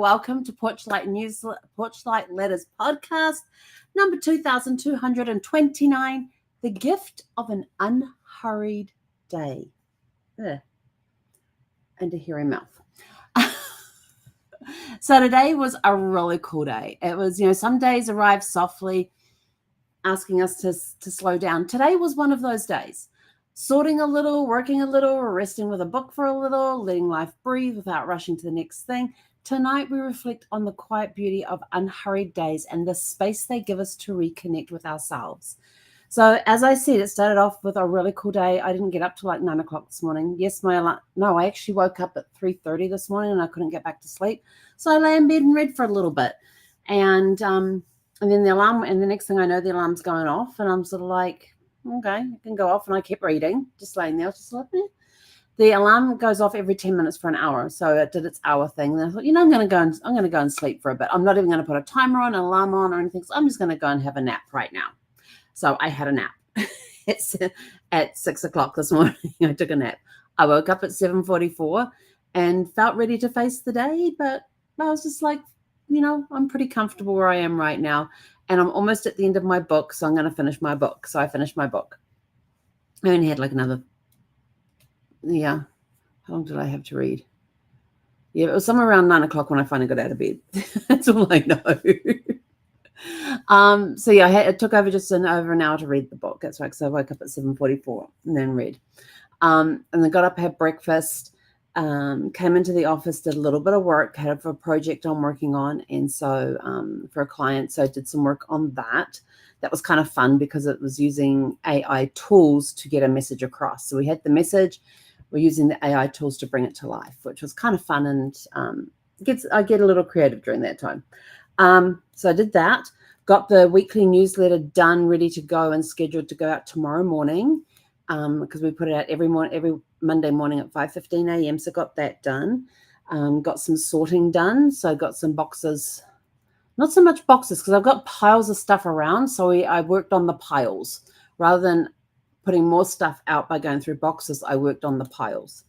Welcome to Porchlight Letters podcast, number 2229, The Gift of an Unhurried Day. Ugh. And a hairy mouth. So today was a really cool day. It was, some days arrive softly, asking us to slow down. Today was one of those days. Sorting a little, working a little, resting with a book for a little, letting life breathe without rushing to the next thing. Tonight, we reflect on the quiet beauty of unhurried days and the space they give us to reconnect with ourselves. So, as I said, it started off with a really cool day. I didn't get up till like 9 o'clock this morning. Yes, I actually woke up at 3:30 this morning and I couldn't get back to sleep. So I lay in bed and read for a little bit. And then the alarm, and the next thing I know, the alarm's going off. And I'm sort of like, okay, it can go off. And I kept reading, just laying there, just like, eh. The alarm goes off every 10 minutes for an hour. So it did its hour thing. And I thought, I'm going to go and sleep for a bit. I'm not even going to put a timer on, an alarm on or anything. So I'm just going to go and have a nap right now. So I had a nap. It's at 6 o'clock this morning. I took a nap. I woke up at 7:44 and felt ready to face the day. But I was just like, I'm pretty comfortable where I am right now. And I'm almost at the end of my book. So I'm going to finish my book. So I finished my book. I only had like another, how long did I have to read? Yeah, it was somewhere around 9 o'clock when I finally got out of bed. That's all I know. It took over just over an hour to read the book. That's right. So I woke up at 7:44 and then read. And then got up, had breakfast, came into the office, did a little bit of work, had a project I'm working on. And so for a client, so I did some work on that. That was kind of fun because it was using AI tools to get a message across. So we had the message, we're using the AI tools to bring it to life, which was kind of fun. And I get a little creative during that time. So I did that, got the weekly newsletter done, ready to go and scheduled to go out tomorrow morning because we put it out every Monday morning at 5:15 a.m. So got that done, got some sorting done. So I got some boxes, not so much boxes because I've got piles of stuff around. So I worked on the piles rather than putting more stuff out by going through boxes. I worked on the piles.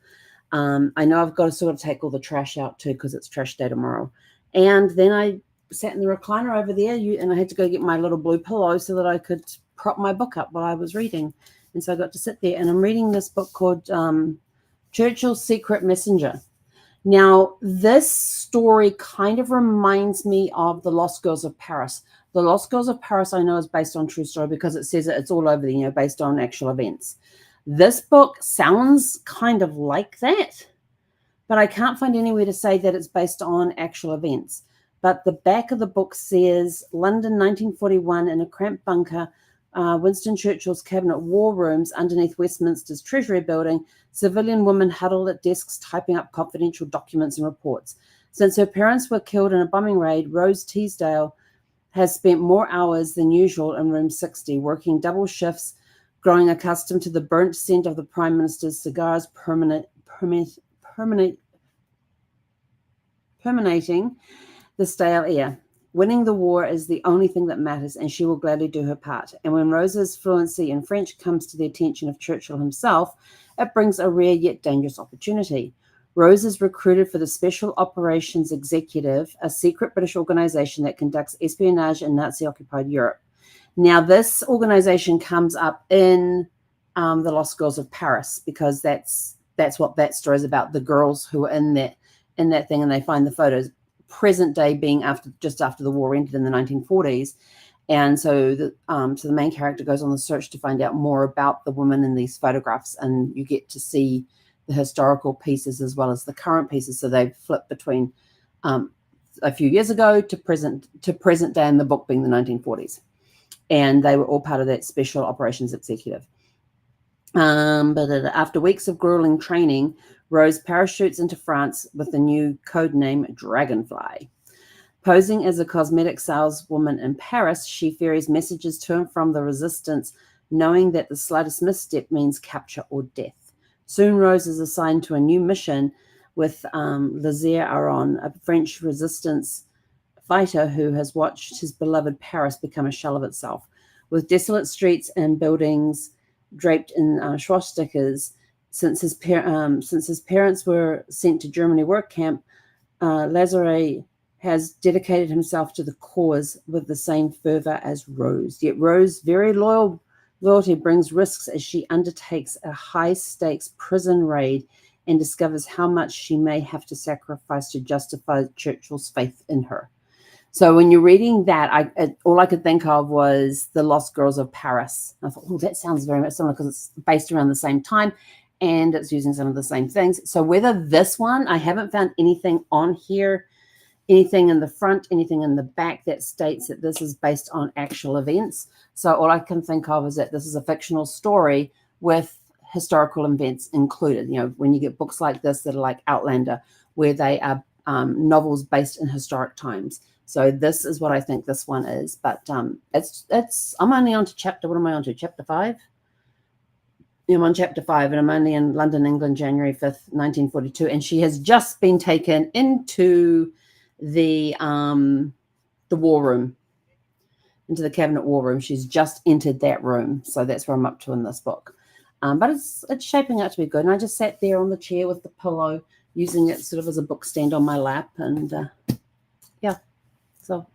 I know I've got to sort of take all the trash out too because it's trash day tomorrow. And then I sat in the recliner over there and I had to go get my little blue pillow so that I could prop my book up while I was reading. And so I got to sit there and I'm reading this book called Churchill's Secret Messenger. Now, this story kind of reminds me of The Lost Girls of Paris. The Lost Girls of Paris I know is based on true story because it says it's all over there, based on actual events. This book sounds kind of like that, but I can't find anywhere to say that it's based on actual events. But the back of the book says, London, 1941, in a cramped bunker, Winston Churchill's cabinet war rooms underneath Westminster's Treasury building, civilian women huddled at desks typing up confidential documents and reports. Since her parents were killed in a bombing raid, Rose Teasdale has spent more hours than usual in room 60, working double shifts, growing accustomed to the burnt scent of the Prime Minister's cigars, permeating the stale air. Winning the war is the only thing that matters, and she will gladly do her part. And when Rose's fluency in French comes to the attention of Churchill himself, it brings a rare yet dangerous opportunity. Rose is recruited for the Special Operations Executive, a secret British organization that conducts espionage in Nazi-occupied Europe. Now, this organization comes up in The Lost Girls of Paris because that's what that story is about, the girls who are in that thing, and they find the photos. Present day being just after the war ended in the 1940s. And so the main character goes on the search to find out more about the women in these photographs, and you get to see the historical pieces as well as the current pieces. So they flip between a few years ago to present day, in the book being the 1940s. And they were all part of that Special Operations Executive. But after weeks of grueling training, Rose parachutes into France with the new code name Dragonfly. Posing as a cosmetic saleswoman in Paris, she ferries messages to and from the resistance, knowing that the slightest misstep means capture or death. Soon Rose is assigned to a new mission with Lazare Aron, a French resistance fighter who has watched his beloved Paris become a shell of itself. With desolate streets and buildings draped in swastikas, since his parents were sent to Germany work camp, Lazare has dedicated himself to the cause with the same fervor as Rose. Yet Rose, very loyalty brings risks as she undertakes a high-stakes prison raid and discovers how much she may have to sacrifice to justify Churchill's faith in her. So when you're reading that, all I could think of was The Lost Girls of Paris. I thought, oh, that sounds very much similar because it's based around the same time and it's using some of the same things. So whether this one, I haven't found anything on here, anything in the front, anything in the back that states that this is based on actual events. So all I can think of is that this is a fictional story with historical events included. You know, when you get books like this that are like Outlander, where they are novels based in historic times. So this is what I think this one is. But it's I'm only on to chapter, what am I on to? Chapter 5? Yeah, I'm on chapter 5, and I'm only in London, England, January 5th, 1942. And she has just been taken into the war room, into the cabinet war room. She's just entered that room. So that's where I'm up to in this book. But it's shaping out to be good. And I just sat there on the chair with the pillow, using it sort of as a book stand on my lap. And yeah, so,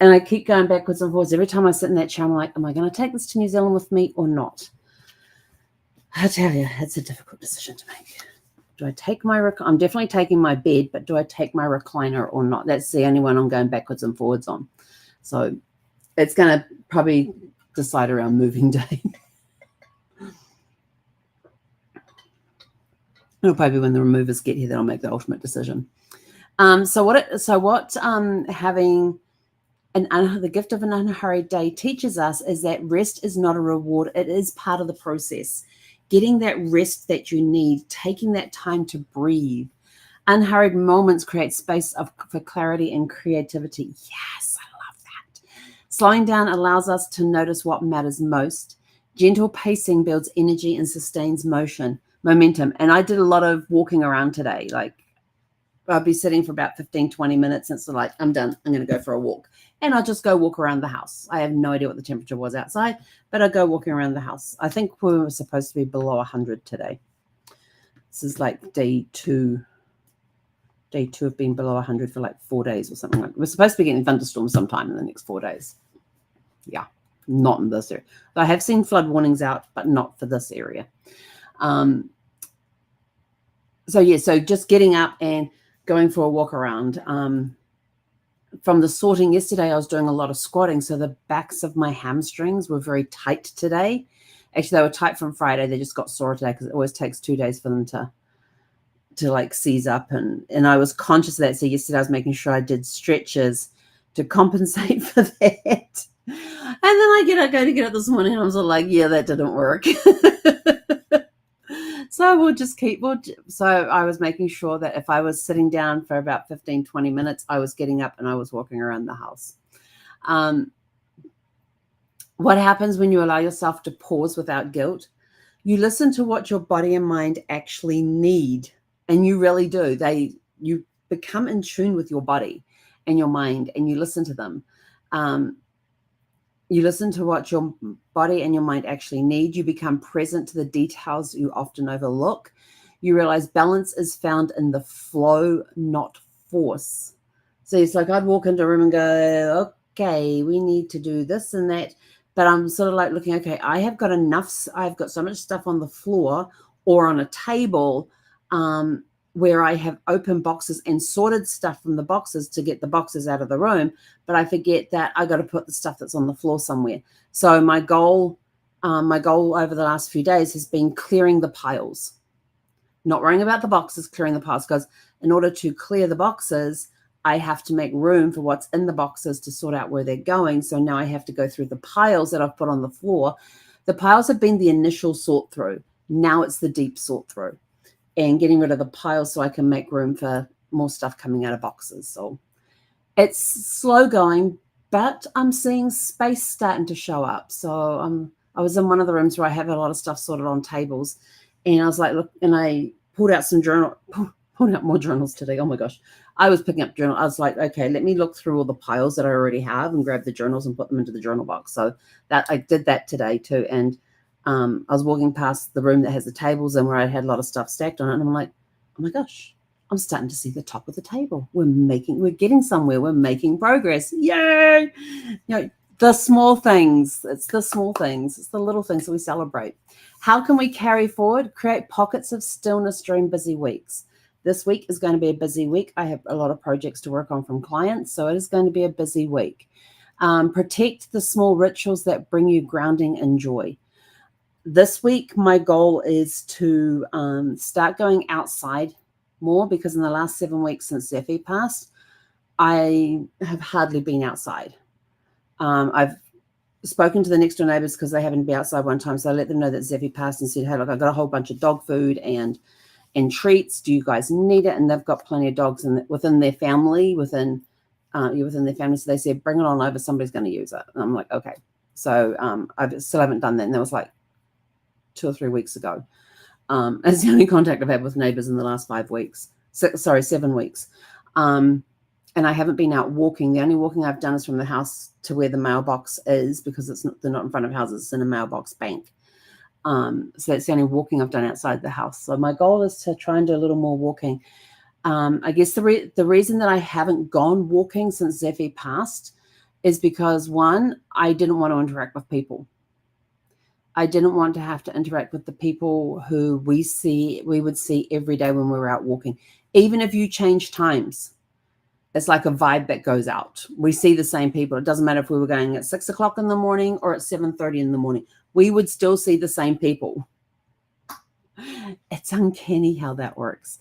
and I keep going backwards and forwards. Every time I sit in that chair, I'm like, am I going to take this to New Zealand with me or not? I tell you, it's a difficult decision to make. Do I take I'm definitely taking my bed, but do I take my recliner or not? That's the only one I'm going backwards and forwards on. So it's going to probably decide around moving day. It'll probably when the removers get here that I'll make the ultimate decision. Having the gift of an unhurried day teaches us is that rest is not a reward. It is part of the process. Getting that rest that you need, taking that time to breathe. Unhurried moments create space for clarity and creativity. Yes, I love that. Slowing down allows us to notice what matters most. Gentle pacing builds energy and sustains momentum. And I did a lot of walking around today. Like, I'll be sitting for about 15, 20 minutes. And it's like, I'm done. I'm going to go for a walk. And I'll just go walk around the house. I have no idea what the temperature was outside, but I go walking around the house. I think we were supposed to be below 100 today. This is like day two of being below 100 for like 4 days or something like that. We're supposed to be getting thunderstorms sometime in the next 4 days. Yeah, not in this area. I have seen flood warnings out, but not for this area. So just getting up and going for a walk around. From the sorting yesterday, I was doing a lot of squatting, so the backs of my hamstrings were very tight today. Actually, they were tight from Friday. They just got sore today because it always takes 2 days for them to like seize up. And I was conscious of that. So yesterday I was making sure I did stretches to compensate for that. And then I go to get up this morning and I was like, yeah, that didn't work. So so I was making sure that if I was sitting down for about 15, 20 minutes, I was getting up and I was walking around the house. What happens when you allow yourself to pause without guilt? You listen to what your body and mind actually need. And you really do. You become in tune with your body and your mind, and you listen to them. You listen to what your body and your mind actually need. You become present to the details you often overlook. You realize balance is found in the flow, not force. So it's like I'd walk into a room and go, okay, we need to do this and that. But I'm sort of like looking, okay, I've got so much stuff on the floor or on a table where I have open boxes and sorted stuff from the boxes to get the boxes out of the room. But I forget that I got to put the stuff that's on the floor somewhere. So my goal over the last few days has been clearing the piles, not worrying about the boxes, clearing the piles. Because in order to clear the boxes, I have to make room for what's in the boxes to sort out where they're going. So now I have to go through the piles that I've put on the floor. The piles have been the initial sort through. Now it's the deep sort through. And getting rid of the piles so I can make room for more stuff coming out of boxes. So it's slow going, but I'm seeing space starting to show up. So I was in one of the rooms where I have a lot of stuff sorted on tables, and I was like, look, and I pulled out more journals today. Oh my gosh. I was picking up journals. I was like, okay, let me look through all the piles that I already have and grab the journals and put them into the journal box. So that I did that today too. And I was walking past the room that has the tables and where I had a lot of stuff stacked on it. And I'm like, oh my gosh, I'm starting to see the top of the table. We're getting somewhere. We're making progress. Yay! The small things. It's the small things. It's the little things that we celebrate. How can we carry forward? Create pockets of stillness during busy weeks. This week is going to be a busy week. I have a lot of projects to work on from clients, so it is going to be a busy week. Protect the small rituals that bring you grounding and joy. This week, my goal is to start going outside more, because in the last 7 weeks since Zeffie passed, I have hardly been outside. I've spoken to the next door neighbors because they happened to be outside one time. So I let them know that Zeffie passed and said, hey, look, I've got a whole bunch of dog food and treats. Do you guys need it? And they've got plenty of dogs within their family, within their family. So they said, bring it on over. Somebody's going to use it. And I'm like, okay. So I still haven't done that. And that was like 2 or 3 weeks ago. It's the only contact I've had with neighbors in the last 7 weeks. And I haven't been out walking. The only walking I've done is from the house to where the mailbox is, because they're not in front of houses. It's in a mailbox bank. So that's the only walking I've done outside the house. So my goal is to try and do a little more walking. I guess the reason that I haven't gone walking since Zeffie passed is because, one, I didn't want to interact with people. I didn't want to have to interact with the people who we would see every day when we were out walking. Even if you change times, it's like a vibe that goes out. We see the same people. It doesn't matter if we were going at 6 o'clock in the morning or at 7:30 in the morning. We would still see the same people. It's uncanny how that works.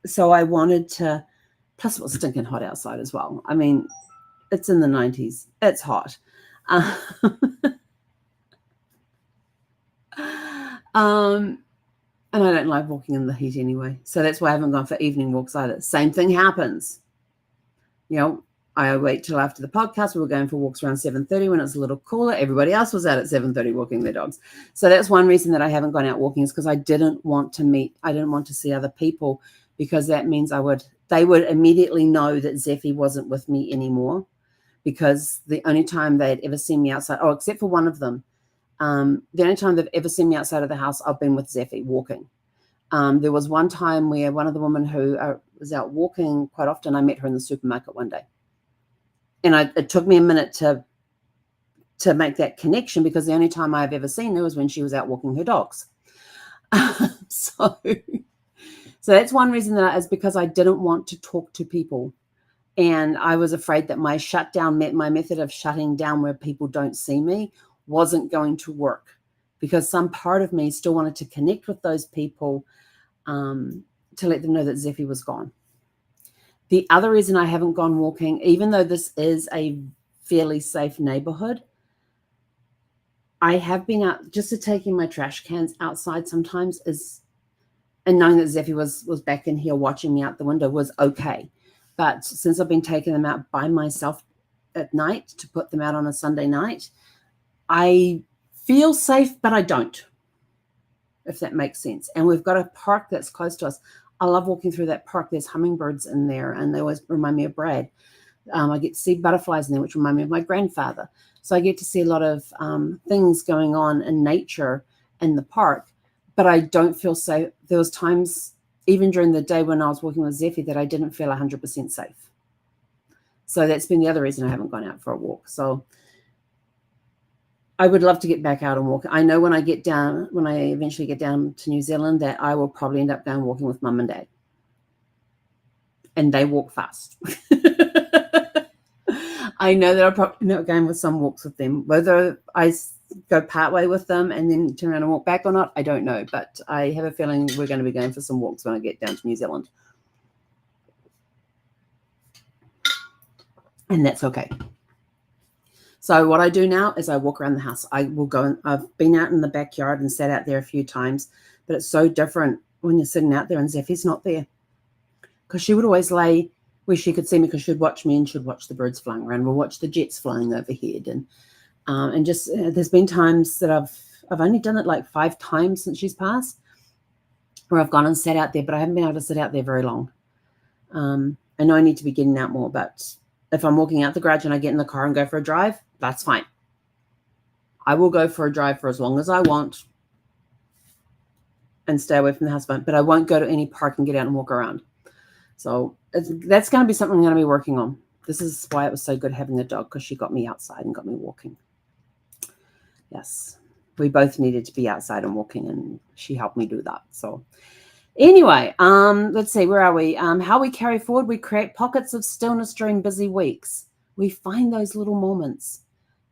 So I wanted to, plus it was stinking hot outside as well. I mean, it's in the 90s. It's hot. And I don't like walking in the heat anyway. So that's why I haven't gone for evening walks either. Same thing happens. I wait till after the podcast. We were going for walks around 7:30 when it's a little cooler. Everybody else was out at 7:30 walking their dogs. So that's one reason that I haven't gone out walking, is because I didn't want to see other people, because that means they would immediately know that Zeffie wasn't with me anymore, because the only time they'd ever seen me outside, except for one of them, the only time they've ever seen me outside of the house, I've been with Zeffie walking. There was one time where one of the women who was out walking quite often, I met her in the supermarket one day. And it took me a minute to make that connection, because the only time I've ever seen her was when she was out walking her dogs. So that's one reason is because I didn't want to talk to people. And I was afraid that my method of shutting down where people don't see me wasn't going to work, because some part of me still wanted to connect with those people, to let them know that Zeffie was gone. The other reason I haven't gone walking, even though this is a fairly safe neighborhood, I have been out just to taking my trash cans outside sometimes, and knowing that Zeffie was back in here watching me out the window was okay. But since I've been taking them out by myself at night to put them out on a Sunday night, I feel safe, but I don't, if that makes sense. And we've got a park that's close to us. I love walking through that park. There's hummingbirds in there, and they always remind me of Brad. I get to see butterflies in there, which remind me of my grandfather. So I get to see a lot of things going on in nature in the park, but I don't feel safe. There was times, even during the day when I was walking with Zeffie, that I didn't feel 100% safe. So that's been the other reason I haven't gone out for a walk. So I would love to get back out and walk. I know when I eventually get down to New Zealand, that I will probably end up going walking with Mum and Dad. And they walk fast. I know that I'll probably not going with some walks with them. Whether I go partway with them and then turn around and walk back or not, I don't know. But I have a feeling we're going to be going for some walks when I get down to New Zealand. And that's okay. So what I do now is I walk around the house. I've been out in the backyard and sat out there a few times, but it's so different when you're sitting out there and Zeffie's not there. Because she would always lay where she could see me, because she'd watch me and she'd watch the birds flying around. We'll watch the jets flying overhead. And just there's been times that I've only done it like 5 times since she's passed, where I've gone and sat out there, but I haven't been able to sit out there very long. I know I need to be getting out more, but if I'm walking out the garage and I get in the car and go for a drive, that's fine. I will go for a drive for as long as I want. and stay away from the house, but I won't go to any park and get out and walk around. So that's going to be something I'm going to be working on. This is why it was so good having a dog, because she got me outside and got me walking. Yes, we both needed to be outside and walking, and she helped me do that. So anyway, let's see, where are we? How we carry forward, we create pockets of stillness during busy weeks. We find those little moments.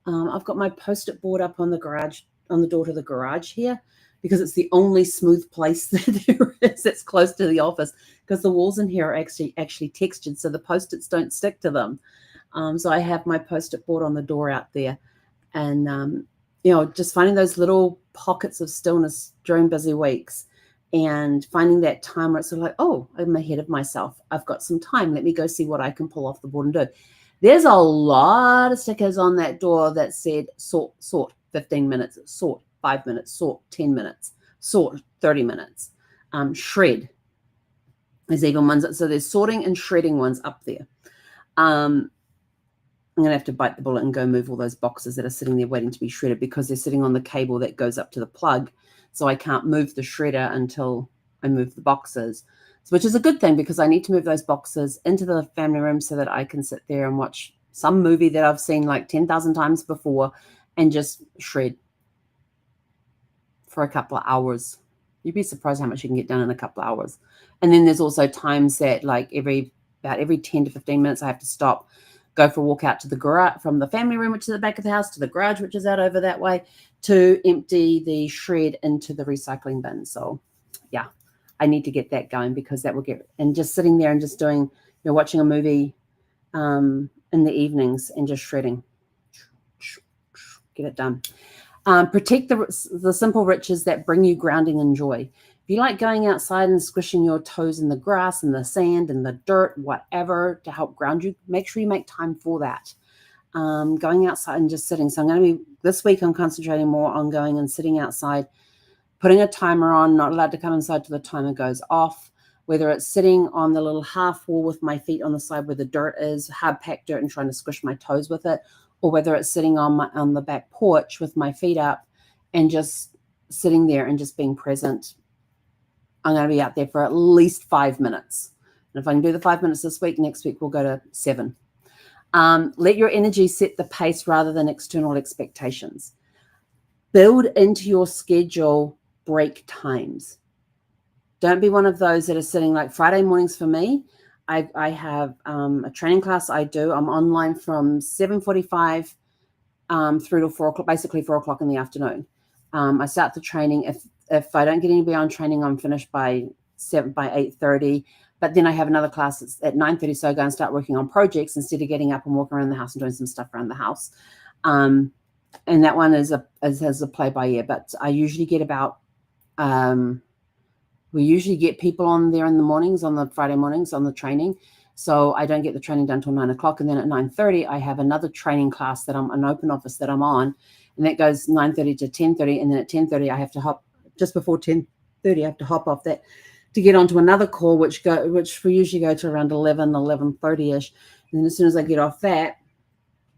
I've got my post-it board up on the garage, on the door to the garage here, because it's the only smooth place that there is that's close to the office, because the walls in here are actually textured, so the post-its don't stick to them. So I have my post-it board on the door out there, and just finding those little pockets of stillness during busy weeks, and finding that time where it's sort of like, oh, I'm ahead of myself. I've got some time. Let me go see what I can pull off the board and do. There's a lot of stickers on that door that said sort 15 minutes, sort 5 minutes, sort 10 minutes, sort 30 minutes, shred. There's even ones, so there's sorting and shredding ones up there. I'm going to have to bite the bullet and go move all those boxes that are sitting there waiting to be shredded, because they're sitting on the cable that goes up to the plug. So I can't move the shredder until I move the boxes, which is a good thing, because I need to move those boxes into the family room so that I can sit there and watch some movie that I've seen like 10,000 times before and just shred for a couple of hours. You'd be surprised how much you can get done in a couple of hours. And then there's also times that like about every 10 to 15 minutes, I have to stop, go for a walk out to the garage, from the family room, which is at the back of the house, to the garage, which is out over that way, to empty the shred into the recycling bin. So yeah, I need to get that going, because that will get, and just sitting there and just doing, watching a movie in the evenings and just shredding, get it done. Protect the simple riches that bring you grounding and joy. If you like going outside and squishing your toes in the grass and the sand and the dirt, whatever, to help ground you, make sure you make time for that. Going outside and just sitting. So this week I'm concentrating more on going and sitting outside, putting a timer on, not allowed to come inside till the timer goes off, whether it's sitting on the little half wall with my feet on the side where the dirt is, hard packed dirt, and trying to squish my toes with it, or whether it's sitting on the back porch with my feet up and just sitting there and just being present. I'm going to be out there for at least 5 minutes. And if I can do the 5 minutes this week, next week we'll go to 7. Let your energy set the pace rather than external expectations. Build into your schedule break times. Don't be one of those that are sitting like Friday mornings for me. I have a training class I do. I'm online from 7:45 through to 4 o'clock, basically 4 o'clock in the afternoon. I start the training. If I don't get anybody on training, I'm finished by 8:30. But then I have another class at 9:30, so I go and start working on projects instead of getting up and walking around the house and doing some stuff around the house. And that one has a play by ear. But I usually get about we usually get people on there in the mornings, on the Friday mornings, on the training. So I don't get the training done till 9 o'clock. And then at 9:30, I have another training class that I'm an open office that I'm on. And that goes 9:30 to 10:30. And then at 10:30, I have to hop, just before 10:30, I have to hop off that to get onto another call, which we usually go to around 11:30-ish. And then as soon as I get off that,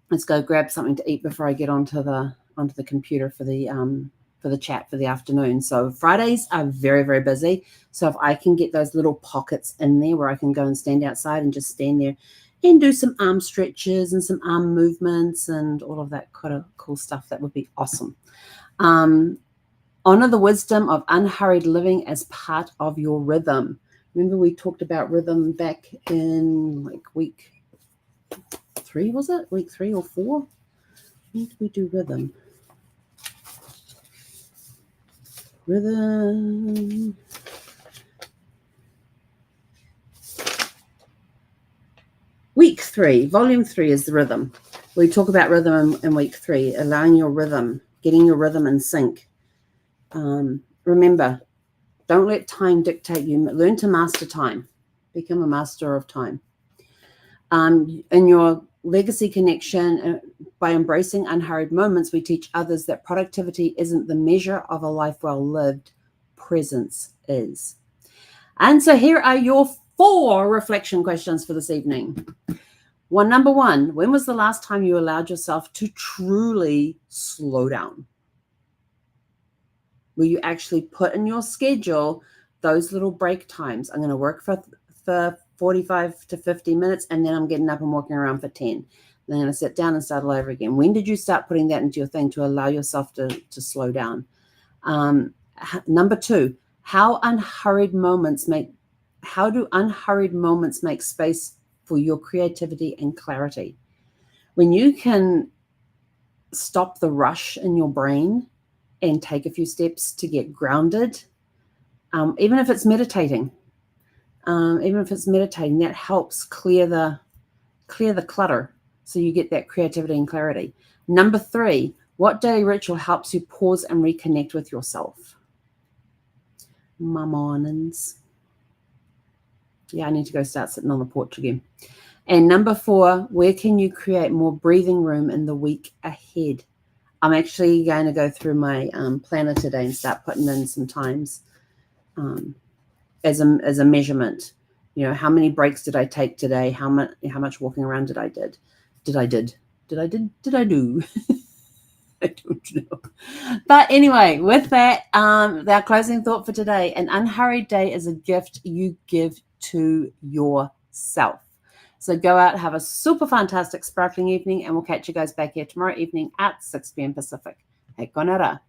let's go grab something to eat before I get onto the computer for the chat for the afternoon. So Fridays are very, very busy. So if I can get those little pockets in there where I can go and stand outside and just stand there and do some arm stretches and some arm movements and all of that kind of cool stuff, that would be awesome. Honor the wisdom of unhurried living as part of your rhythm. Remember we talked about rhythm back in like week 3, was it? Week 3 or 4? When did we do rhythm? Rhythm. Week 3, volume 3 is the rhythm. We talk about rhythm in week 3, allowing your rhythm, getting your rhythm in sync. Remember, don't let time dictate you. Learn to master time. Become a master of time. In your legacy connection, by embracing unhurried moments, we teach others that productivity isn't the measure of a life well lived. Presence is. And so here are your 4 reflection questions for this evening. Number 1, when was the last time you allowed yourself to truly slow down? where you actually put in your schedule those little break times. I'm going to work for 45 to 50 minutes, and then I'm getting up and walking around for 10. Then I'm going to sit down and start all over again. When did you start putting that into your thing to allow yourself to slow down? Number 2, how do unhurried moments make space for your creativity and clarity? When you can stop the rush in your brain and take a few steps to get grounded, even if it's meditating, that helps clear the clutter so you get that creativity and clarity. Number 3, what daily ritual helps you pause and reconnect with yourself? My mornings. Yeah, I need to go start sitting on the porch again. And number 4, where can you create more breathing room in the week ahead? I'm actually going to go through my planner today and start putting in some times as a measurement. You know, how many breaks did I take today? How much walking around did I do? I don't know. But anyway, with that, our closing thought for today: an unhurried day is a gift you give to yourself. So go out, have a super fantastic, sparkling evening, and we'll catch you guys back here tomorrow evening at 6 p.m. Pacific. Hey, konara.